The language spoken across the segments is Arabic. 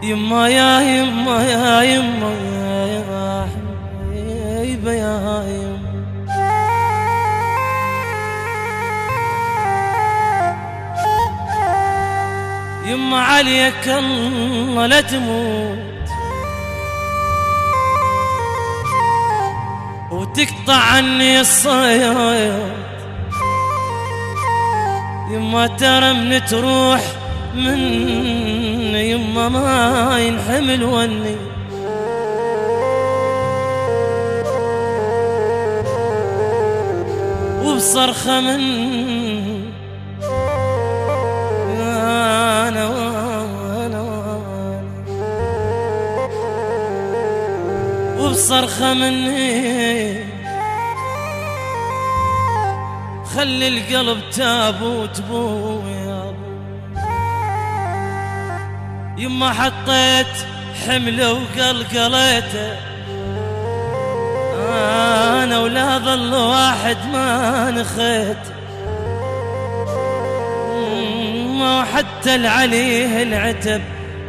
يما يا يما يا يما يا حبيبة يا يما يما عليك الله لا تموت وتقطع عني الصياد يما ترى من تروح من يما ما ينحمل وني وبصرخة من أنا وبصرخة مني خلي القلب تابوت بو يا ابو يما حطيت حمله وقلقليته انا ولا ظل واحد ما نخيت وحتى العليه العتب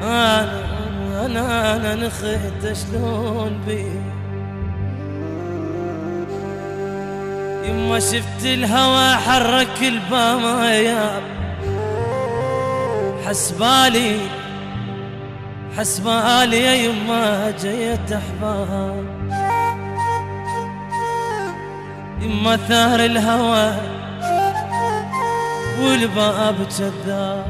انا نخيت شلون بيه يما شفت الهوى حرك الباياب حسبالي يا يما جيت احباب يما ثار الهوى والباب كذاب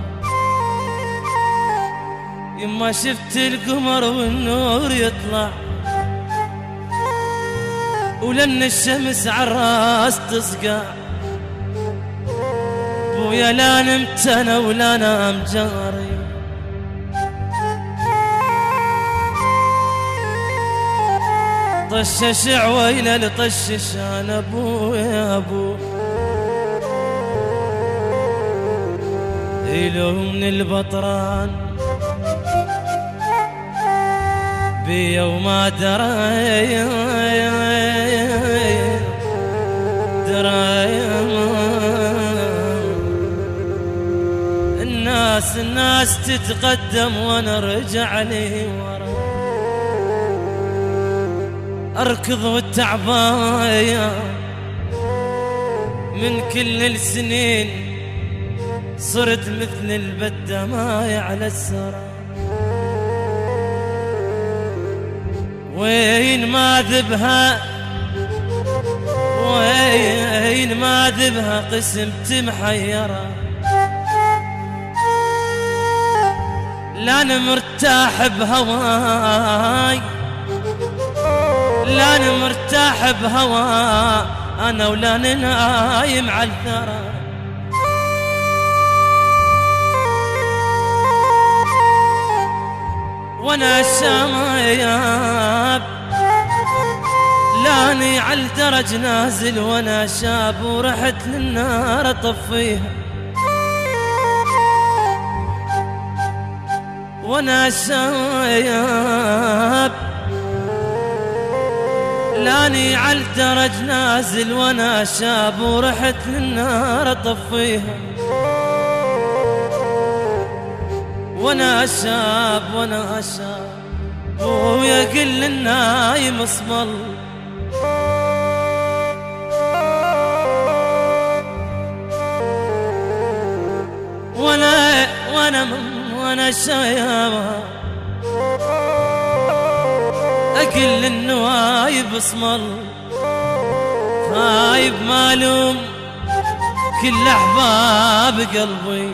يما شفت القمر والنور يطلع ولن الشمس عالراس تصقع بويا لا نمت انا ولا نام جاري طشش عويله لطشش انا ابو يا ابو إلو من البطران بيا وما درى الناس تتقدم وانا ارجع لي ورا اركض والتعبايا من كل السنين صرت مثل البدماية على السرى وين ما ذبها قسمت محيرة لا انا مرتاح بهواي لا انا مرتاح بهواي انا ولا نايم على الثرى وانا الشايب لاني على الدرج نازل وانا شاب ورحت للنار اطفيها وانا شايب لاني على الدرج نازل وانا شاب ورحت للنار اطفيها وانا شاب ويا كل النايم اصمل وانا شايب اكل النوايب اصمل خايب مالوم كل احباب قلبي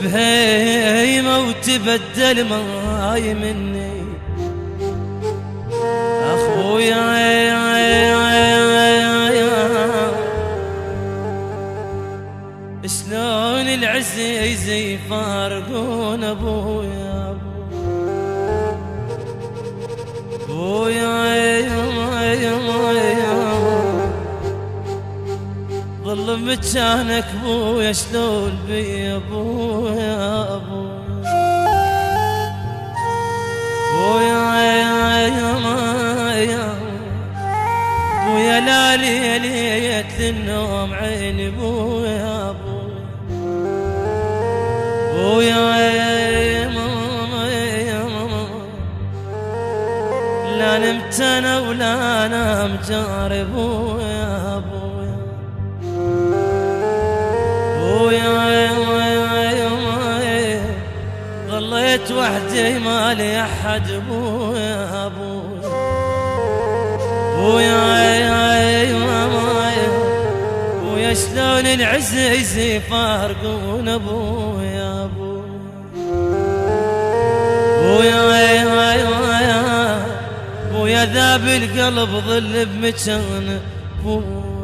بهيمة وتبدل ماي مني اخويا شلون العزيز يفارقون ابويا ظل مكانك بويا شلون بي ابويا بويا لا ليليت النوم عيني بويا بويا يا ماما يا ماما لا نمت انا ولا نام جاري بويا بويا بويا ظليت وحدي ما لي احد بويا بويا بويا ماما بويا شلون العزيز يفارقون بويا بويا ذاب القلب ظل بمكان بويا